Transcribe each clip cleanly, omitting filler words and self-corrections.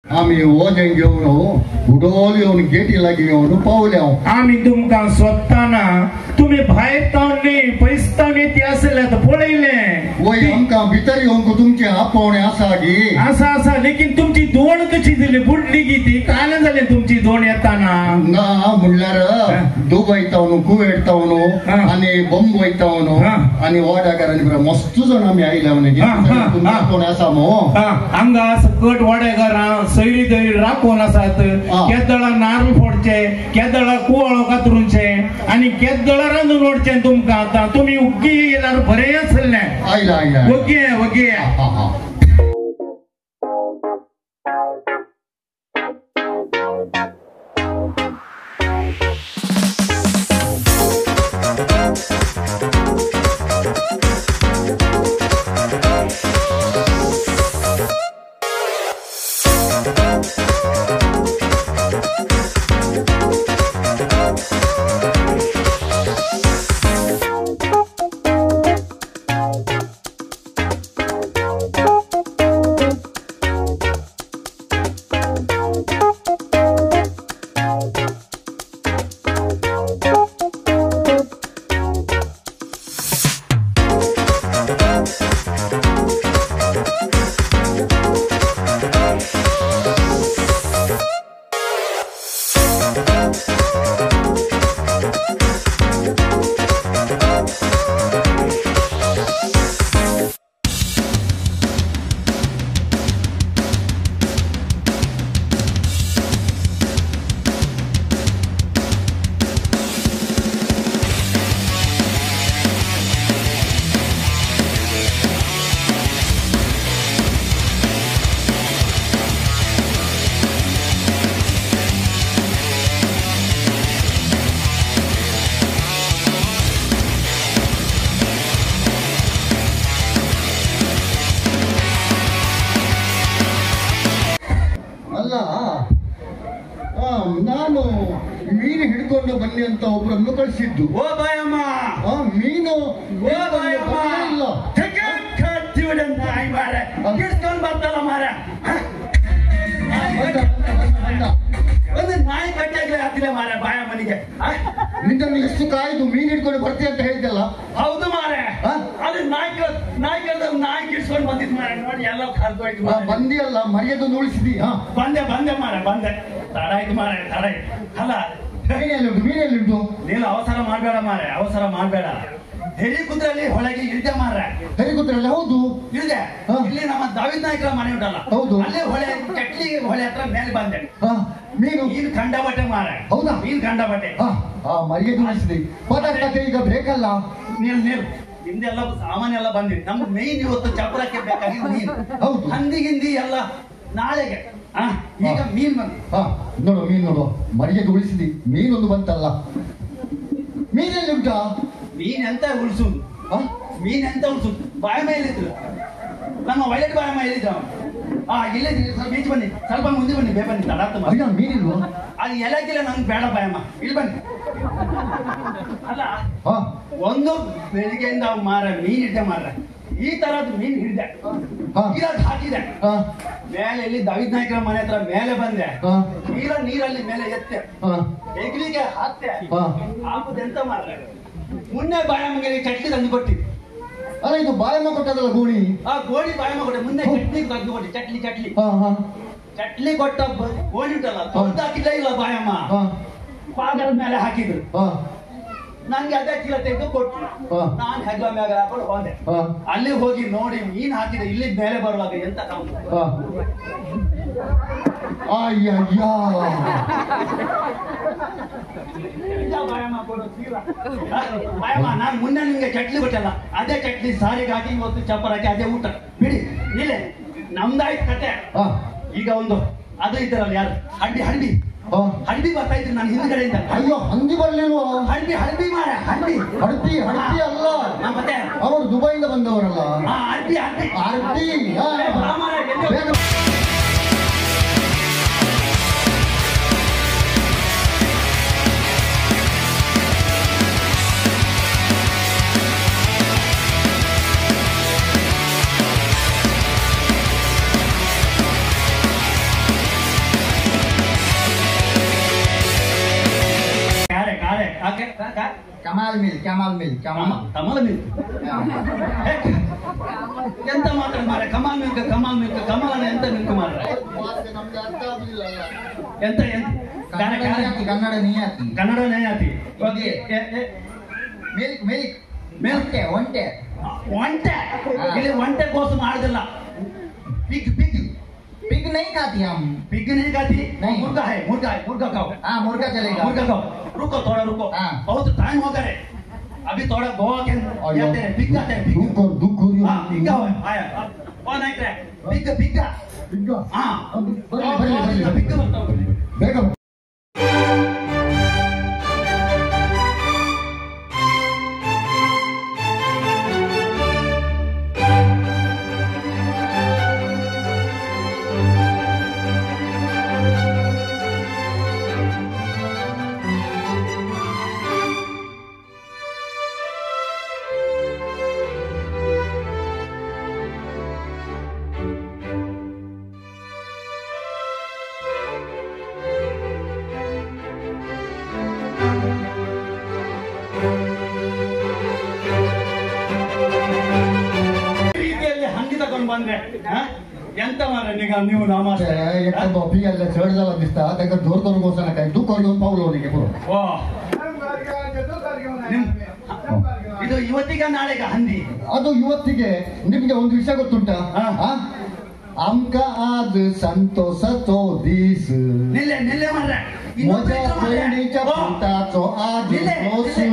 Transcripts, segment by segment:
आम्ही वजन घेऊन उडवली येऊन गेटीला घेऊन पावल्या आम्ही तुमका स्वतःना तुम्ही बाहेर तावणे पैसे तावणे ते असेल तर पळयले वय आमका भितर येऊन तुमचे आपवणे असा गे असा लेकिन तुमची दोन कशी दिली बुडली की ती काय झाले तुमची दोन येताना ना म्हणल्यार दुबई तावनु कुवेट तावनु आणि बॉम्बे तावनु आणि वाड्याकारांनी मस्त जण आम्ही आयल्या म्हणे असा मो हांगा सकट वाड्याकारां सैरी दरी राखून आसात केदळा नारळ फोडचे केदळा कुवाळो कातरूनचे आणि केदळा रांदून ओडचे तुमका आता तुम्ही उग्गी येल्यार बरें आसलें आयला आयला ओके ನಾನು ಮೀನು ಹಿಡ್ಕೊಂಡು ಬನ್ನಿ ಅಂತ ಒಬ್ಬರನ್ನು ಕಳಿಸಿದ್ದು ಓ ಬಾಯಮ್ಮ ಮೀನು ಇಲ್ಲ ಹಿಡ್ಕೊಂಡು ಬರ್ತಲ್ಲ ಮಾರ ಒಂದು ನಾಯಿ ಕಟ್ಟಾಗ್ಲೇ ಹತ್ತಿರ ಮಾರ ಬಾಯಮ್ಮನಿಗೆ ನಿನ್ನ ಎಷ್ಟು ಕಾಯ್ದು ಮೀನು ಹಿಡ್ಕೊಂಡು ಬರ್ತೀಯ ಅಂತ ಹೇಳಿದ್ದಲ್ಲ ಹೌದು ಮಾರೆ ಅದು ನಾಯಿ ಕಿಡ್ಸ್ಕೊಂಡು ಬಂದಿದ್ ಮಾರ ನೋಡಿ ಎಲ್ಲ ಕರ್ದೋಯ್ತು ಬಂದಿ ಅಲ್ಲ ಮರ್ಯಾದೆ ಉಳಿಸಿದಿ ಬಂದೆ ಮಾರ ಬಂದೆ ತಡ ಆಯ್ತು ಮಾರ ತಡ ಅಲ್ಲ ಮೀನೆಲ್ಲಿಂಟು ನೀನು ಅವಸರ ಮಾಡ್ಬೇಡ ಹೆಲಿಕುದ್ರಲ್ಲಿ ಹೊಳಗೆ ಇಳಿದೆ ಮಾರ್ರೆ ಹೆಲಿಕುದ್ರಲ್ಲಿ ಹೌದು ಇಳಿದೆ ಇಲ್ಲಿ ನಮ್ಮ ದಾವಿದ್ ನಾಯಕರ ಮನೆ ಉಂಟಲ್ಲ ಹೌದು ಅಲ್ಲೇ ಚಟ್ಲಿ ಹೊಳೆ ಹತ್ರ ಮೇಲೆ ಬಂದೆ ಮೀನು ಕಂಡಬಟ್ಟೆ ಮಾರೆ ಹೌದಾ ಮೀನು ಕಂಡಬಟ್ಟೆ ಮರ್ಯಾದೆ ಉಳಿಸಿದಿ ಪದಾರ್ಥ ಈಗ ಬೇಕಲ್ಲ ನೀರು ನಿಮ್ದೆಲ್ಲ ಸಾಮಾನ್ಯ ಎಲ್ಲ ಬಂದಿದೆ ನಮ್ದು ಮೇನ್ ಇವತ್ತು ಚಪರಕ್ಕೆ ಬೇಕಾಗಿ ಮೀನು ಹೌದು ಹಂದಿ ಎಲ್ಲ ನಾಳೆಗೆ ಈಗ ಮೀನ್ ಬಂದು ನೋಡು ಮರ್ಯಾದೆ ಉಳಿಸಿದಿ ಮೀನೊಂದು ಬಂತಲ್ಲ ಮೀನೆಲ್ಲಿ ಉಂಟಾ ಮೀನ್ ಎಂತ ಉಳಿಸುದು ಬಾಯ ಮೇಲಿದ್ರು ನಮ್ಮ ವೈಲೆಟ್ ಬಾಯ ಮೇಲಿದ್ರು ಇಲ್ಲೇ ಸ್ವಲ್ಪ ಈಚೆ ಬನ್ನಿ ಸ್ವಲ್ಪ ಮುಂದೆ ಬನ್ನಿ ಬನ್ನಿ ತಡಾತ ಮೀನಿಲ್ವ ಅದು ಎಲ್ಲಕ್ಕಿಲ್ಲ ನಂಗೆ ಬೇಡ ಬಾಯಮ್ಮ ಇಲ್ಲಿ ಬನ್ನಿ ಅಲ್ಲ ಒಂದು ಬೆಳಿಗ್ಗೆಯಿಂದ ಮೀನ್ ಹಿಡ್ದೆ ಈ ತರದ್ ಮೀನ್ ಹಿಡ್ದೆ ಹಾಕಿದೆ ಮೇಲೆ ಇಲ್ಲಿ ದಾವಿದ್ ನಾಯಕರ ಮನೆ ಹತ್ರ ಮೇಲೆ ಬಂದೆ ನೀರಲ್ಲಿ ಮೇಲೆ ಎತ್ತೆ ಹೆಗ್ಲಿಗೆ ಹತ್ತೆ ಹಾಕುದೆಂತ ಮಾರ್ರೆ ಮುನ್ನೆ ಬಾಯಮ್ಮಗೆ ಚಟ್ಲಿ ತಂದು ಕೊಟ್ಟಿ ಅಲ್ಲ ಇದು ಬಾಯಮ್ಮ ಕೊಟ್ಟದಲ್ಲ ಗೋಣಿ ಗೋಣಿ ಬಾಯಮ್ಮ ಕೊಟ್ಟೆ ಮುಂದೆ ಚಟ್ಲಿ ತಂದು ಕೊಟ್ಟಿ ಚಟ್ಲಿ ಕೊಟ್ಟ ಗೋಣಿ ಉಂಟಲ್ಲ ತೊಂದು ಹಾಕಿಲ್ಲ ಇಲ್ಲ ಬಾಯಮ್ಮ ಪಾಗದ ಮೇಲೆ ಹಾಕಿದ್ರು ನಂಗೆ ಅದೇ ಚೀಲ ತೆಗೆದು ಕೊಟ್ಟು ನಾನು ಹೆಗ್ಲ ಮ್ಯಾಗ ಹಾಕೊಂಡು ಹೋದೆ ಅಲ್ಲಿ ಹೋಗಿ ನೋಡಿ ಮೀನ್ ಹಾಕಿದೆ ಇಲ್ಲಿ ಮೇಲೆ ಬರುವಾಗ ಎಂತ ನಾನು ಮುನ್ನೆ ನಿಮ್ಗೆ ಚಟ್ಲಿ ಕೊಟ್ಟಲ್ಲ ಅದೇ ಚಟ್ಲಿ ಸಾರಿಗೆ ಹಾಕಿ ಇವತ್ತು ಚಪ್ಪರ್ ಹಾಕಿ ಅದೇ ಊಟ ಬಿಡಿ ಇಲ್ಲೇ ನಮ್ದಾಯ್ತು ಕತೆ ಈಗ ಒಂದು ಅದು ಇದ್ದಾರಲ್ಲ ಯಾರು ಹಂಡಿ ಬರ್ತಾ ಇದ್ರು ನಾನು ಹಿಂದ್ಗಡೆಯಿಂದ ಅಯ್ಯೋ ಹಂದಿ ಬರ್ಲಿಲ್ವ ಹಂಡಿ ಮಾರ ಹಂಡಿ ಅಲ್ಲ ಮತ್ತೆ ಅವರು ದುಬೈಯಿಂದ ಬಂದವರಲ್ಲ Kamal Mil, Kamal Mil, Kamal. ಕಮಲ ಮಿಲ್ಕ್ ಎಂತ ಮಾತ್ರ ಮಾರ ಕಮಲ್ ಮಿಲ್ಕ್ ಕಮಲನ ಎಂತ ಮಿಲ್ಕ್ ಮಾರ ನಮ್ಗೆ ಅರ್ಥ ಆಗ್ಲಿಲ್ಲ ಎಂತ ಕನ್ನಡ ನಿಯತಿ. ಕನ್ನಡ ನಯಾತಿ ಮಿಲ್ಕ್ ಮಿಲ್ಕ್ ಮಿಲ್ಕ್ ಒಂಟೆ ಒಂಟೆ ಇಲ್ಲಿ ಒಂಟೆ ಕೋಸು ಮಾಡುದಿಲ್ಲ पिग पिग पिग नहीं खाती हम. पिग नहीं खाती नहीं. मुर्गा है मुर्गा खाओ. हाँ मुर्गा चलेगा. मुर्गा खाओ. रुको थोड़ा रुको. हाँ. बहुत टाइम हो गए अभी थोड़ा गोवा के जाते हैं पिग जाते हैं पिग. दुख हाँ पिग्गा है आया कौन है क्या पिग्गा पिग्गा पिग्गा हाँ बरले पिग्गा बताओ ಬೇಗ ಬಂದ್ರೆ ಎಂತ ಮಾರ ನೀವು ನಮಸ್ತೆ ಯಾಕಂದ್ರೆ ಒಪ್ಪಿಗೆಲ್ಲ ಚೇಳ್ದಲ್ಲ ದಿಸ್ತಾ ಅದಕ್ಕೆ ದೂರದವ್ರಿಗೋಸ್ಕರ ಕೈ ದುಃಖವ್ರಿಗೆ ಒಂದು ಪೌಲ್ ಅವನಿಗೆ ಪುರು ಇದು ಇವತ್ತಿಗೆ ನಾಳೆಗ ಹಂದಿ ಅದು ಇವತ್ತಿಗೆ ನಿಮ್ಗೆ ಒಂದು ವಿಷಯ ಗೊತ್ತುಂಟ ಅಮ್ಕ ಆದ ಸಂತೋಷ ತೋ ದೀಸ್ ನಿಲ್ಲೆ ಮಾರ್ರೆ ಮಜಾ ಪ್ರೇಣಿಕ ಪುಟಾಚೋ ಆದ ರೋಸು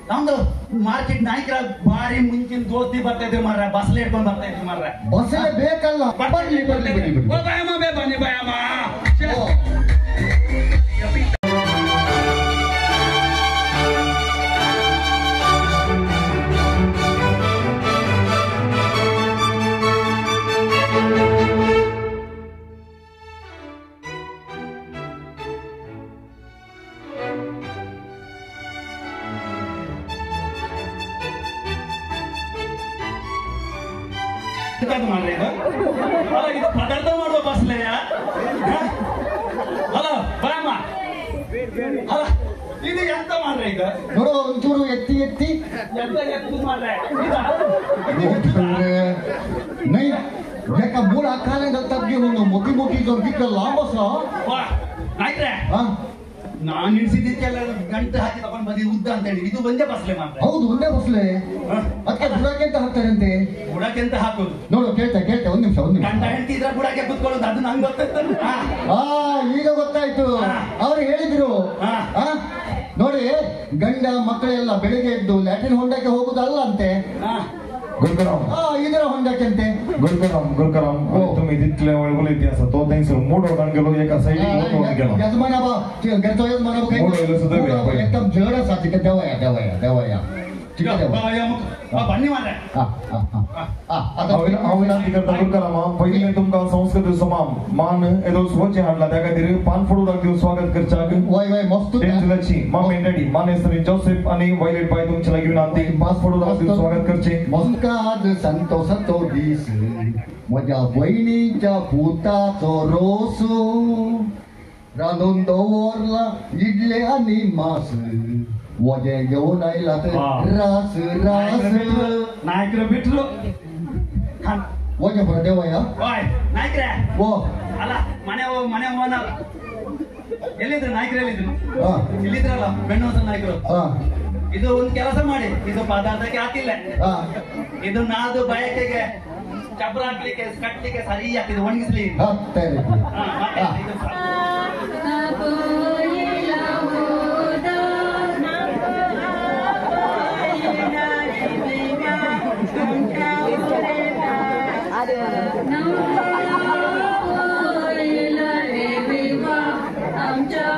ನಮ್ದು ಮಾರ್ಕೆಟ್ ನಾಯಕರ ಬಾರಿ ಮುಂಚಿನ ದೋಸ್ತಿ ಬರ್ತಾ ಇದ್ರಿ ಮಾರ್ರೆ ಬಸ್ಲೆ ಇಟ್ಕೊಂಡ್ ಬರ್ತಾ ಇದ್ರಿ ಮಾರ್ರೆ ಬಸ್ಸೇ ಬೇಕಲ್ಲ ಬರ್ಲಿ ಬರ್ಲಿ ಬರ್ಲಿ ಬರ್ಲಿ ಬಾಯಮ್ಮ ಬೇ ಬನ್ನಿ ಬಾಯಮ್ಮ ಮಾಡ್ರಿ ಇದು ಪದಾರ್ಥ ಮಾಡುವ ಬಸ್ಲೆಯ ಹಲೋ ಬಾಯಮ್ಮ ಅಲ್ಲ ಇದು ಎಂತ ಮಾಡ್ರೆ ಈಗ ನೋಡು ಒಂಚೂರು ಎತ್ತಿ ಎತ್ತಿ ಎಂತ ಎತ್ತು ಮಾಡ್ರೆ नहीं ಯಾಕ ಮೂಲ ಕಾಲಂಗ ತಗ್ಗಿ ಒಂದು ಮುಗಿ ಮುಗಿ ದೊಡ್ಗಿಕ್ಕಲ್ಲ ಬಸ ಆಯ್ತ್ರೆ ನಾನ್ ನಿಲ್ಸಿದ್ದಕ್ಕೆಲ್ಲ ಗಂಟು ಹಾಕಿ ತಗೊಂಡ್ ಬಂದಿ ಉದ್ದ ಅಂತ ಹೇಳಿ ಇದು ಒಂದೇ ಬಸ್ಲೆ ಮಾತ್ರ ಹೌದು ಒಂದೇ ಬಸ್ಲೆ ಅದಕ್ಕೆ ಬುಡಕ್ಕೆ ಅಂತ ಹಾಕ್ತಾರಂತೆ ಬುಡಕ್ಕೆ ಅಂತ ಹಾಕೋದು ನೋಡು ಕೇಳ್ತೆ ಒಂದ್ ನಿಮಿಷ ಗಂಡ ಹೆಂಡತಿ ಇದ್ರೆ ಬುಡಕ್ಕೆ ಕುತ್ಕೊಳ್ಳೋದು ಅದು ನಂಗೆ ಗೊತ್ತಾಯ್ತು ಈಗ ಗೊತ್ತಾಯ್ತು ಅವ್ರು ಹೇಳಿದ್ರು ನೋಡಿ ಗಂಡ ಮಕ್ಕಳೆಲ್ಲ ಬೆಳಿಗ್ಗೆ ಎದ್ದು ಲ್ಯಾಟ್ರಿನ್ ಹೊಂಡಕ್ಕೆ ಹೋಗುದಲ್ಲ ಅಂತೆ गुरुकराम ಇದರ ಹೊಂಡಕ್ಕೆ ಅಂತೆ गुरुकराम तुम्ही तिथल्या वळवल इतिहास तो त्यांचं मोड होऊन गेलो एका साईड यजमान बा घरचा यजमान एकदम जड असा तिथे देवया बन्नी मारे विनंती करता गुरुकराम पहिले तुमका संस्कृत समाम मान एदो स्वच्छ हाडला त्या खातीर पान फोडू लागलो स्वागत करचाक वय मस्त त्यांची मा मेंढडी मानेसरी जोसेफ आणि वायलेट बाय तुमच्या लागीं विनंती पास फोडू लागलो स्वागत करचे मस्काद संतोष तो दिस माझ्या बहिणीच्या पुताचो रोसो रांधून दवरला इडले आणि मास वजे घेऊन आयला रास ನಾಯಕರು ಬಿಟ್ರು वजे बरं देवया ನಾಯಕರೇ ಓ ಅಲ್ಲ ಮನೆ ಓನರ್ ಎಲ್ಲಿದ್ರು ನಾಯಕರು ಇಲ್ಲಿದ್ರಲ್ಲ ಬೆಣ್ಣೋಸ ನಾಯಕರು ಇದು ಒಂದು ಕೆಲಸ ಮಾಡಿ ಇದು ಪದಾರ್ಥಕ್ಕೆ ಹಾಕಿಲ್ಲ ಇದು ನಾದು ಬಯಕೆಗೆ ಚಬ್ರ ಹಾಕ್ಲಿಕ್ಕೆ ಕಟ್ಲಿಕ್ಕೆ ಸರಿ ಹಾಕಿದ್ದು ಒಣಗಿಸ್ಲಿ आमच्या